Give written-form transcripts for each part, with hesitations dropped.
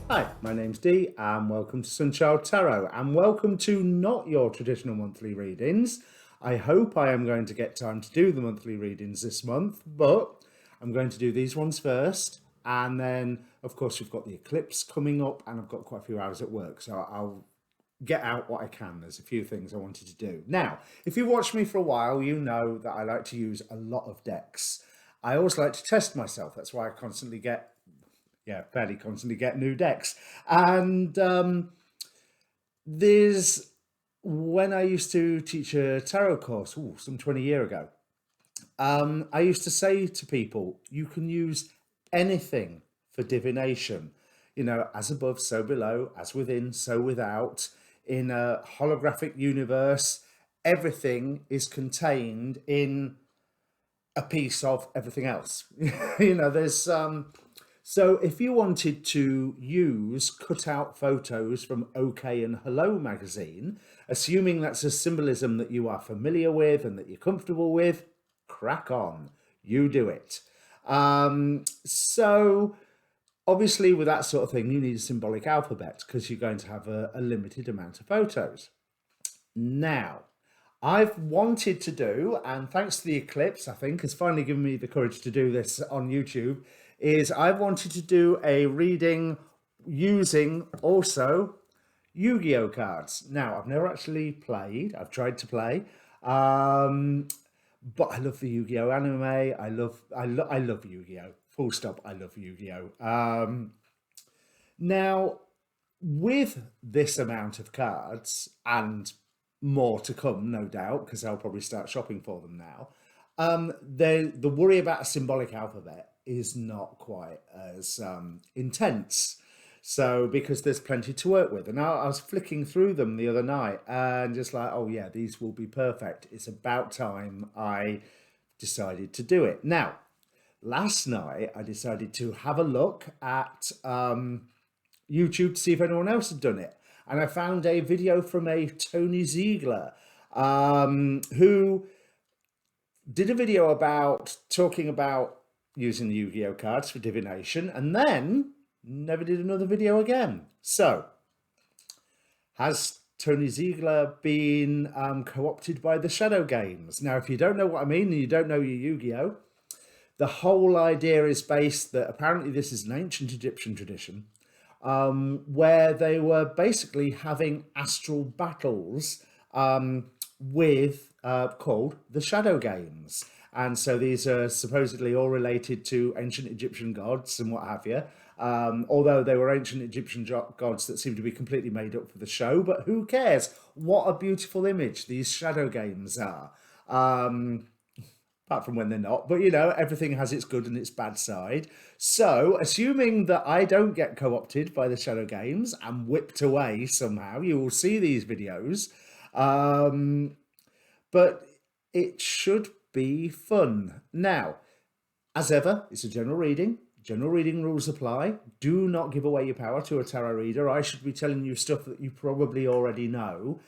Hi, my name's Dee and welcome to Sunchild Tarot and welcome to not your traditional monthly readings. I hope I am going to get time to do the monthly readings this month, but I'm going to do these ones first, and then of course we've got the eclipse coming up and I've got quite a few hours at work, so I'll get out what I can. There's a few things I wanted to do. Now, if you've watched me for a while, you know that I like to use a lot of decks. I always like to test myself. That's why I fairly constantly get new decks. And there's when I used to teach a tarot course, some 20 years ago, I used to say to people, you can use anything for divination, as above, so below, as within, so without. In a holographic universe, everything is contained in a piece of everything else. There's so if you wanted to use cutout photos from OK and Hello magazine, assuming that's a symbolism that you are familiar with and that you're comfortable with, crack on, you do it. So obviously with that sort of thing, you need a symbolic alphabet because you're going to have a limited amount of photos. Now, I've wanted to do, and thanks to the eclipse, I think, has finally given me the courage to do this on YouTube, is I've wanted to do a reading using also Yu-Gi-Oh cards. Now, I've never actually played. I've tried to play, but I love the Yu-Gi-Oh anime. I love Yu-Gi-Oh. Full stop. I love Yu-Gi-Oh. Now, with this amount of cards and more to come, no doubt, because I'll probably start shopping for them now. The worry about a symbolic alphabet is not quite as intense. So, because there's plenty to work with. And I was flicking through them the other night and just like, oh, yeah, these will be perfect. It's about time I decided to do it. Now, last night, I decided to have a look at YouTube to see if anyone else had done it. And I found a video from a Tony Ziegler who did a video about talking about using the Yu-Gi-Oh cards for divination and then never did another video again. So, has Tony Ziegler been co-opted by the Shadow Games? Now, if you don't know what I mean and you don't know your Yu-Gi-Oh, the whole idea is based that apparently this is an ancient Egyptian tradition where they were basically having astral battles with called the Shadow Games. And so these are supposedly all related to ancient Egyptian gods and what have you. Although they were ancient Egyptian gods that seem to be completely made up for the show, but who cares? What a beautiful image these Shadow Games are. Apart from when they're not, but everything has its good and its bad side. So, assuming that I don't get co-opted by the Shadow Games and whipped away somehow, you will see these videos. But it should be fun. Now, as ever, it's a general reading. General reading rules apply. Do not give away your power to a tarot reader. I should be telling you stuff that you probably already know.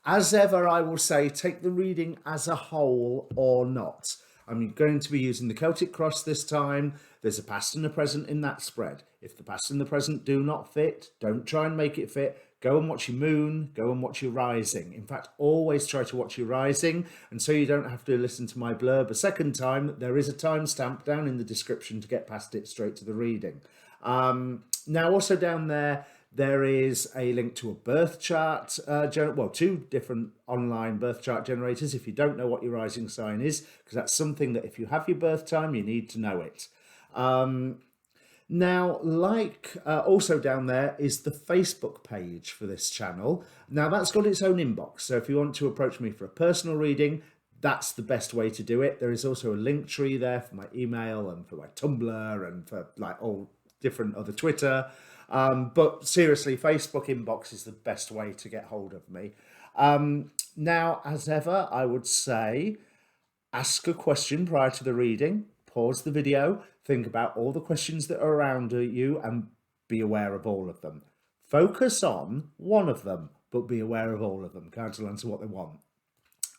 As ever, I will say take the reading as a whole or not. I'm going to be using the Celtic cross this time. There's a past and a present in that spread. If the past and the present do not fit, don't try and make it fit. Go and watch your moon, go and watch your rising. In fact, always try to watch your rising, and so you don't have to listen to my blurb a second time. There is a timestamp down in the description to get past it straight to the reading. Now, also down there is a link to a birth chart, two different online birth chart generators if you don't know what your rising sign is, because that's something that if you have your birth time, you need to know it. Now, also down there is the Facebook page for this channel. Now, that's got its own inbox, so if you want to approach me for a personal reading, that's the best way to do it. There is also a link tree there for my email and for my Tumblr and for all different other Twitter. But seriously, Facebook inbox is the best way to get hold of me. Now, as ever, I would say ask a question prior to the reading, pause the video, think about all the questions that are around you and be aware of all of them. Focus on one of them, but be aware of all of them. Cards will answer what they want.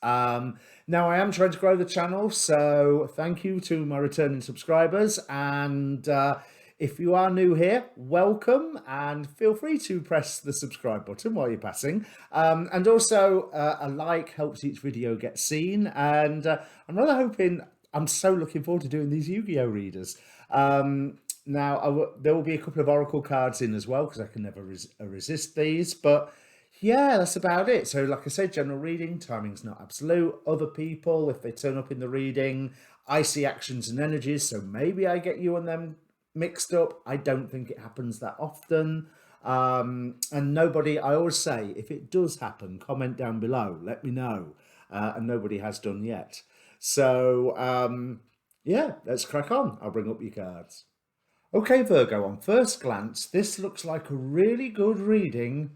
Now I am trying to grow the channel, so thank you to my returning subscribers, and If you are new here, welcome, and feel free to press the subscribe button while you're passing. And also, a like helps each video get seen. And I'm rather hoping, I'm so looking forward to doing these Yu-Gi-Oh readers. Now, there will be a couple of Oracle cards in as well, because I can never resist these. But yeah, that's about it. So like I said, general reading, timing's not absolute. Other people, if they turn up in the reading, I see actions and energies, so maybe I get you and them mixed up. I don't think it happens that often. And nobody, I always say, if it does happen, comment down below, let me know. And nobody has done yet. So yeah, let's crack on. I'll bring up your cards. Okay, Virgo, on first glance, this looks like a really good reading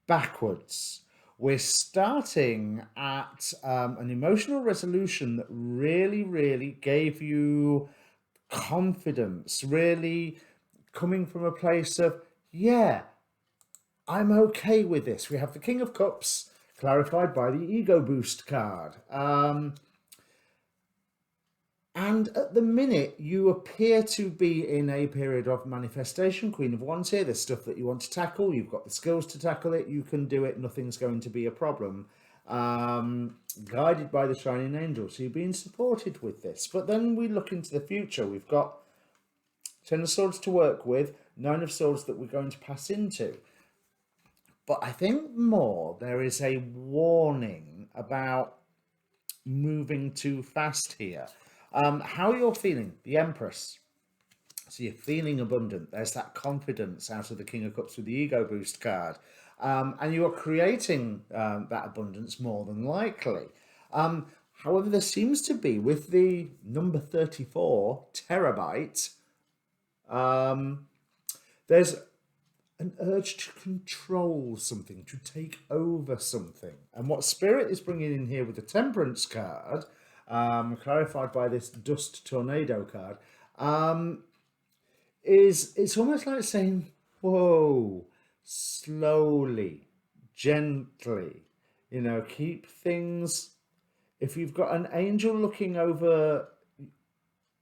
backwards. We're starting at an emotional resolution that really gave you confidence, really coming from a place of, yeah, I'm okay with this. We have the King of Cups clarified by the Ego Boost card. And at the minute, you appear to be in a period of manifestation. Queen of Wands here, there's stuff that you want to tackle. You've got the skills to tackle it. You can do it. Nothing's going to be a problem. Guided by the Shining Angel. So you're being supported with this. But then we look into the future. We've got Ten of Swords to work with, Nine of Swords that we're going to pass into. But I think more, there is a warning about moving too fast here. How you're feeling, the Empress. So you're feeling abundant. There's that confidence out of the King of Cups with the Ego Boost card. And you are creating that abundance more than likely. However, there seems to be, with the number 34, terabyte, there's an urge to control something, to take over something. And what Spirit is bringing in here with the Temperance card, clarified by this Dust Tornado card, is it's almost like saying, whoa, slowly, gently, you know, keep things. If you've got an angel looking over,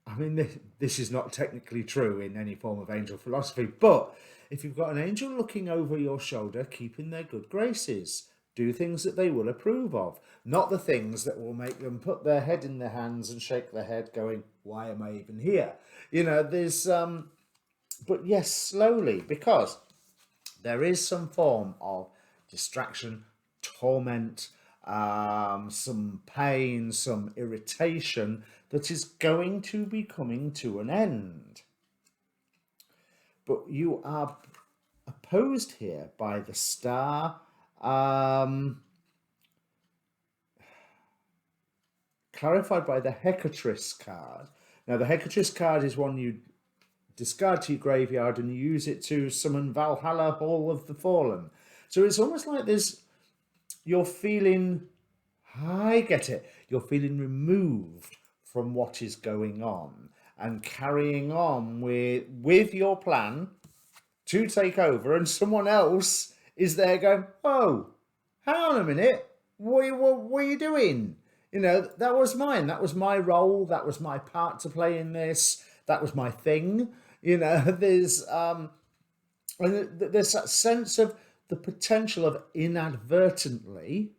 I mean, this is not technically true in any form of angel philosophy, but if you've got an angel looking over your shoulder, keep in their good graces. Do things that they will approve of, not the things that will make them put their head in their hands and shake their head going, why am I even here? You know, there's, but yes, slowly, because there is some form of distraction, torment, some pain, some irritation that is going to be coming to an end. But you are opposed here by the Star, clarified by the Hecatrice card. Now, the Hecatrice card is one you discard to your graveyard and you use it to summon Valhalla, Hall of the Fallen. So it's almost like you're feeling, I get it, you're feeling removed from what is going on and carrying on with your plan to take over, and someone else is there going, oh, hang on a minute, what are you doing? You know, that was mine. That was my role. That was my part to play in this. That was my thing. You know, there's that sense of the potential of inadvertently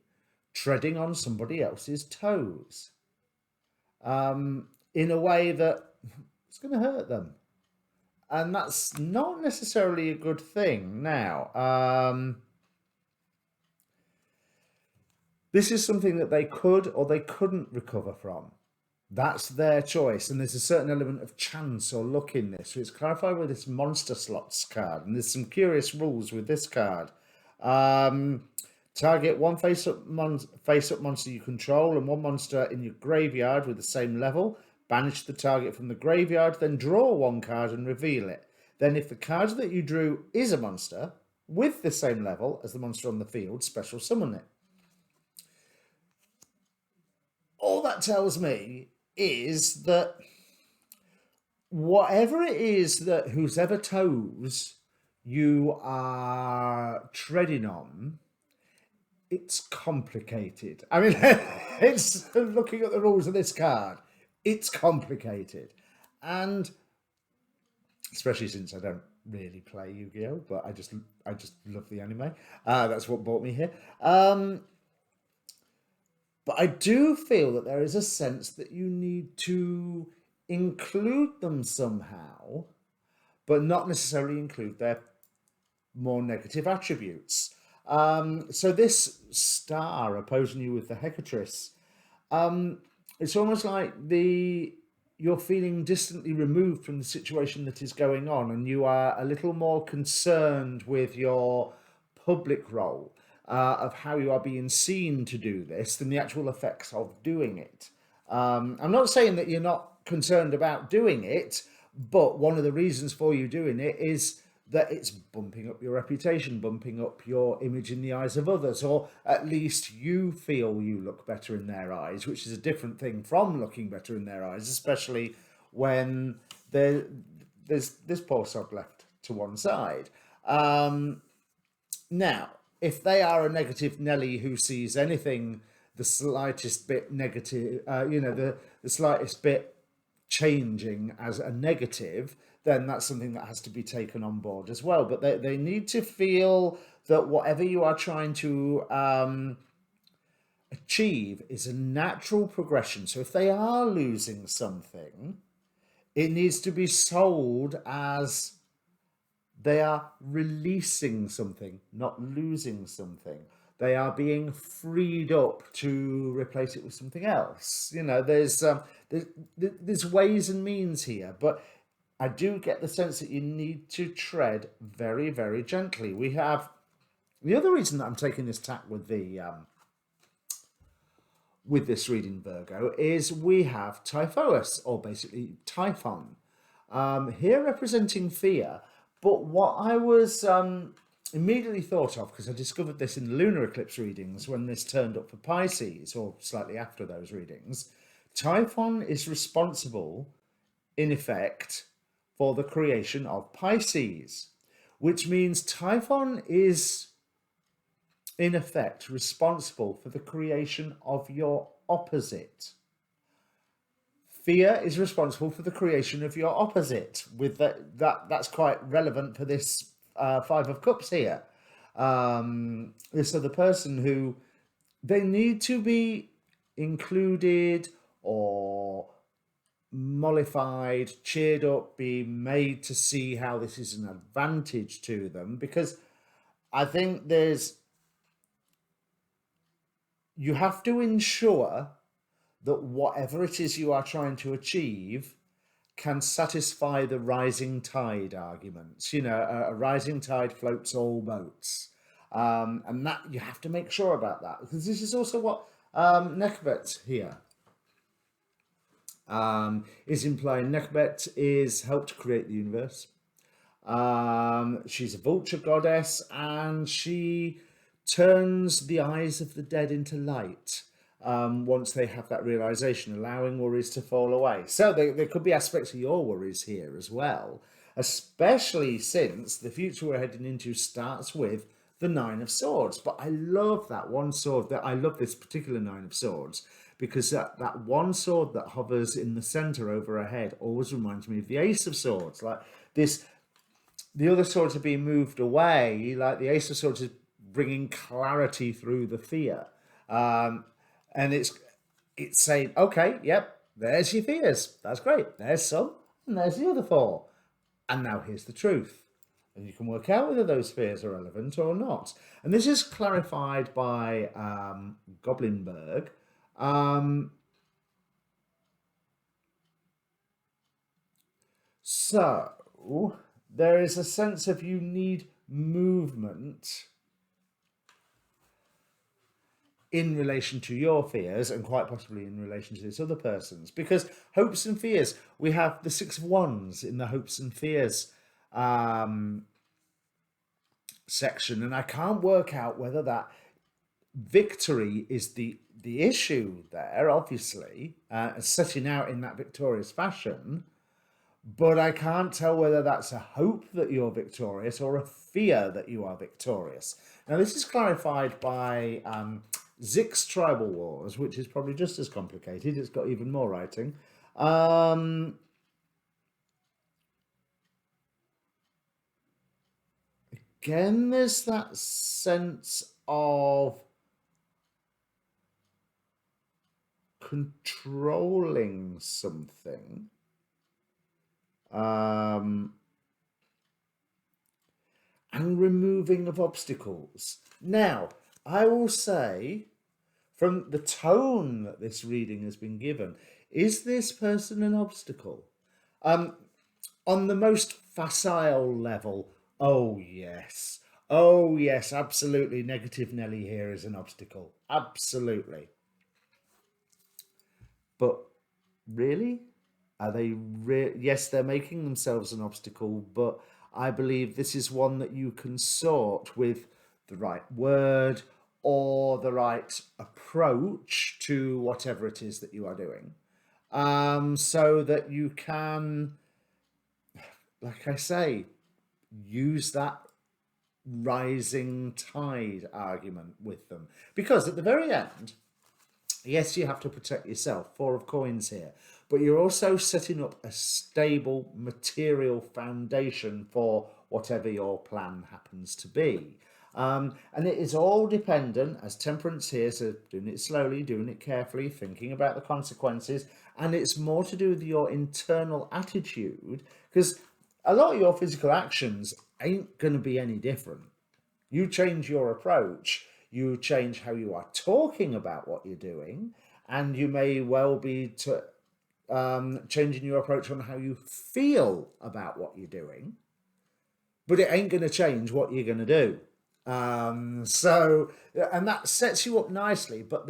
treading on somebody else's toes in a way that it's going to hurt them. And that's not necessarily a good thing. Now, this is something that they could or they couldn't recover from. That's their choice. And there's a certain element of chance or luck in this. So it's clarified with this Monster Slots card. And there's some curious rules with this card. Target one face-up monster you control and one monster in your graveyard with the same level. Banish the target from the graveyard, then draw one card and reveal it. Then if the card that you drew is a monster with the same level as the monster on the field, special summon it. All that tells me is that whatever it is that whosever toes you are treading on, it's complicated. I mean, it's looking at the rules of this card. It's complicated. And especially since I don't really play Yu-Gi-Oh, but I just love the anime. That's what brought me here. But I do feel that there is a sense that you need to include them somehow, but not necessarily include their more negative attributes. So this star opposing you with the Hecatrice, it's almost like you're feeling distantly removed from the situation that is going on, and you are a little more concerned with your public role of how you are being seen to do this than the actual effects of doing it. I'm not saying that you're not concerned about doing it, but one of the reasons for you doing it is that it's bumping up your reputation, bumping up your image in the eyes of others, or at least you feel you look better in their eyes, which is a different thing from looking better in their eyes, especially when there's this poor sod left to one side. Now, if they are a negative Nelly who sees anything the slightest bit negative, the slightest bit changing as a negative, then that's something that has to be taken on board as well. But they need to feel that whatever you are trying to achieve is a natural progression. So if they are losing something, it needs to be sold as they are releasing something, not losing something. They are being freed up to replace it with something else. There's ways and means here, but I do get the sense that you need to tread very, very gently. We have the other reason that I'm taking this tack with this reading, Virgo, is we have Typhoeus, or basically Typhon, here representing fear. But what I was immediately thought of, because I discovered this in the lunar eclipse readings when this turned up for Pisces, or slightly after those readings, Typhon is responsible, in effect, for the creation of Pisces, which means Typhon is, in effect, responsible for the creation of your opposite. Fear is responsible for the creation of your opposite. With that's quite relevant for this Five of Cups here. This other person who they need to be included or mollified, cheered up, be made to see how this is an advantage to them, because I think you have to ensure that whatever it is you are trying to achieve can satisfy the rising tide arguments. A rising tide floats all boats. And that you have to make sure about that, because this is also what Nekhbet here is implying. Nekhbet is helped create the universe. She's a vulture goddess, and she turns the eyes of the dead into light once they have that realization, allowing worries to fall away. So there could be aspects of your worries here as well, especially since the future we're heading into starts with the Nine of Swords. But I love that one sword, I love this particular Nine of Swords, because that one sword that hovers in the center over her head always reminds me of the Ace of Swords. Like this, the other swords are being moved away, like the Ace of Swords is bringing clarity through the fear. And it's saying, okay, yep, there's your fears. That's great. There's some, and there's the other four. And now here's the truth. And you can work out whether those fears are relevant or not. And this is clarified by Goblinberg. So there is a sense of you need movement in relation to your fears, and quite possibly in relation to this other person's, because hopes and fears, we have the Six of Wands in the hopes and fears section, and I can't work out whether that victory is the issue there, obviously, setting out in that victorious fashion, but I can't tell whether that's a hope that you're victorious or a fear that you are victorious. Now, this is clarified by Zix's Tribal Wars, which is probably just as complicated. It's got even more writing. again, there's that sense of controlling something. And removing of obstacles. Now, I will say, from the tone that this reading has been given, is this person an obstacle? On the most facile level, oh yes. Oh yes, absolutely. Negative Nelly here is an obstacle. Absolutely. But really? Are they yes, they're making themselves an obstacle, but I believe this is one that you can sort with the right word or the right approach to whatever it is that you are doing. So that you can, like I say, use that rising tide argument with them. Because at the very end, yes, you have to protect yourself, 4 of coins here, but you're also setting up a stable material foundation for whatever your plan happens to be. And it is all dependent, as temperance here, so doing it slowly, doing it carefully, thinking about the consequences, and it's more to do with your internal attitude, because a lot of your physical actions ain't going to be any different. You change your approach, you change how you are talking about what you're doing, and you may well be changing your approach on how you feel about what you're doing, but it ain't going to change what you're going to do. So, and that sets you up nicely, but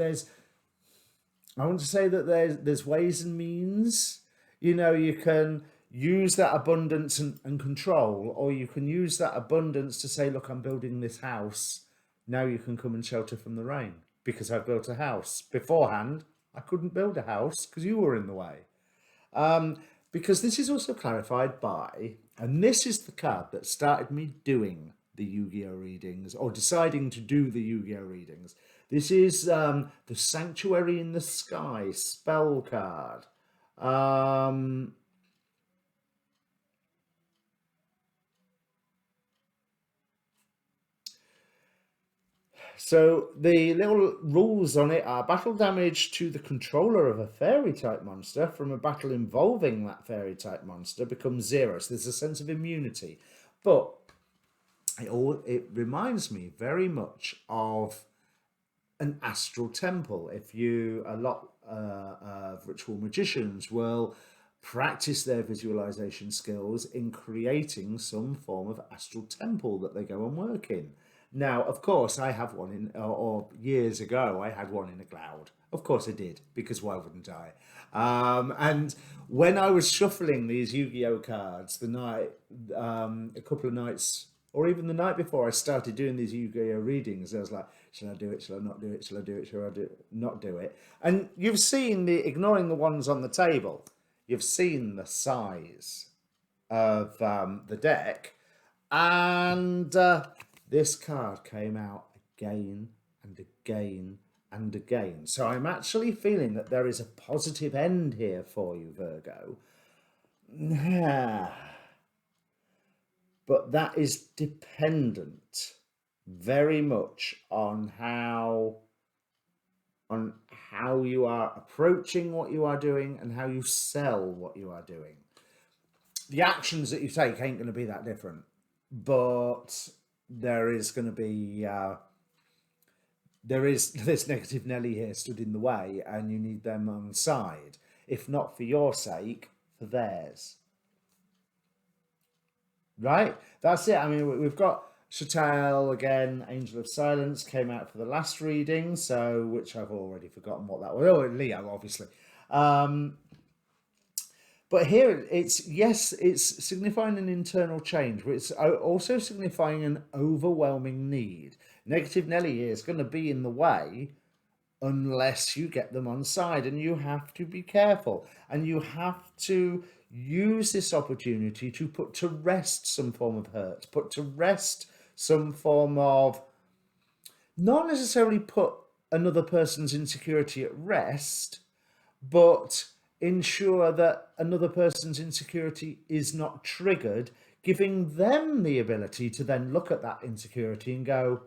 I want to say that there's ways and means. You can use that abundance and control, or you can use that abundance to say, look, I'm building this house. Now you can come and shelter from the rain because I've built a house. Beforehand, I couldn't build a house because you were in the way. Because this is also clarified by, and this is the card that started me doing the YuGiOh readings, or deciding to do the YuGiOh readings. This is the Sanctuary in the Sky spell card. So the little rules on it are battle damage to the controller of a fairy type monster from a battle involving that fairy type monster becomes 0. So there's a sense of immunity. But it reminds me very much of an astral temple. A lot of ritual magicians will practice their visualization skills in creating some form of astral temple that they go and work in. Now, of course, I have one or years ago, I had one in a cloud. Of course I did, because why wouldn't I? And when I was shuffling these YuGiOh cards a couple of nights, or even the night before I started doing these YuGiOh readings, I was like, shall I do it? Shall I not do it? Shall I do it? Shall I not do it? And you've seen ignoring the ones on the table, you've seen the size of the deck, and this card came out again and again and again. So I'm actually feeling that there is a positive end here for you, Virgo. But that is dependent very much on how you are approaching what you are doing and how you sell what you are doing. The actions that you take ain't going to be that different, but there is going to be this negative Nelly here stood in the way, and you need them on side, if not for your sake, for theirs. Right? That's it. I mean, we've got Chatal again. Angel of Silence came out for the last reading, so which I've already forgotten what that was. Oh, Leo, obviously. But here it's signifying an internal change, but it's also signifying an overwhelming need. Negative Nelly is going to be in the way unless you get them on side, and you have to be careful, and you have to use this opportunity to put to rest some form of hurt, put to rest some form of, not necessarily put another person's insecurity at rest, but ensure that another person's insecurity is not triggered, giving them the ability to then look at that insecurity and go,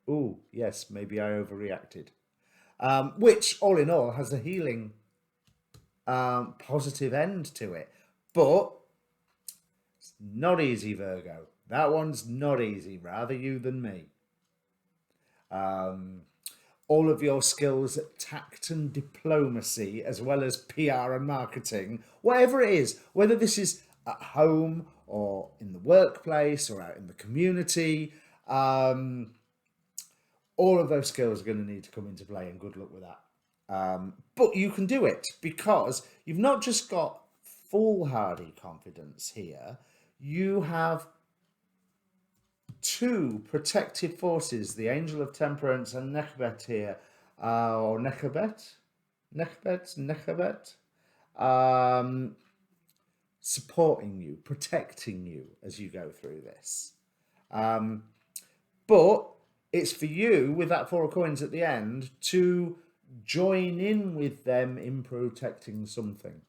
oh, yes, maybe I overreacted. Which, all in all, has a healing, positive end to it. But it's not easy, Virgo. That one's not easy. Rather you than me. All of your skills at tact and diplomacy, as well as PR and marketing, whatever it is, whether this is at home or in the workplace or out in the community, all of those skills are going to need to come into play, and good luck with that. But you can do it, because you've not just got foolhardy confidence here, you have two protective forces, the Angel of Temperance and Nekhbet here, or Nekhbet, supporting you, protecting you as you go through this. But it's for you, with that Four of Coins at the end, to join in with them in protecting something.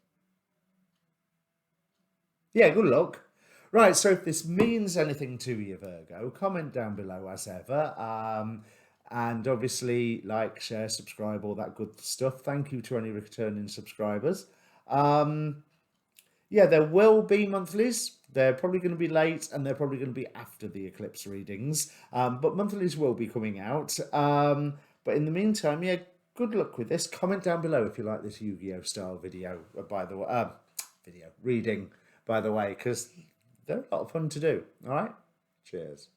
Yeah, good luck. Right, so if this means anything to you, Virgo, comment down below as ever. And obviously, like, share, subscribe, all that good stuff. Thank you to any returning subscribers. Yeah, there will be monthlies. They're probably going to be late, and they're probably going to be after the eclipse readings. But monthlies will be coming out. But in the meantime, yeah, good luck with this. Comment down below if you like this YuGiOh style video, by the way, reading, by the way, because they're a lot of fun to do. All right? Cheers.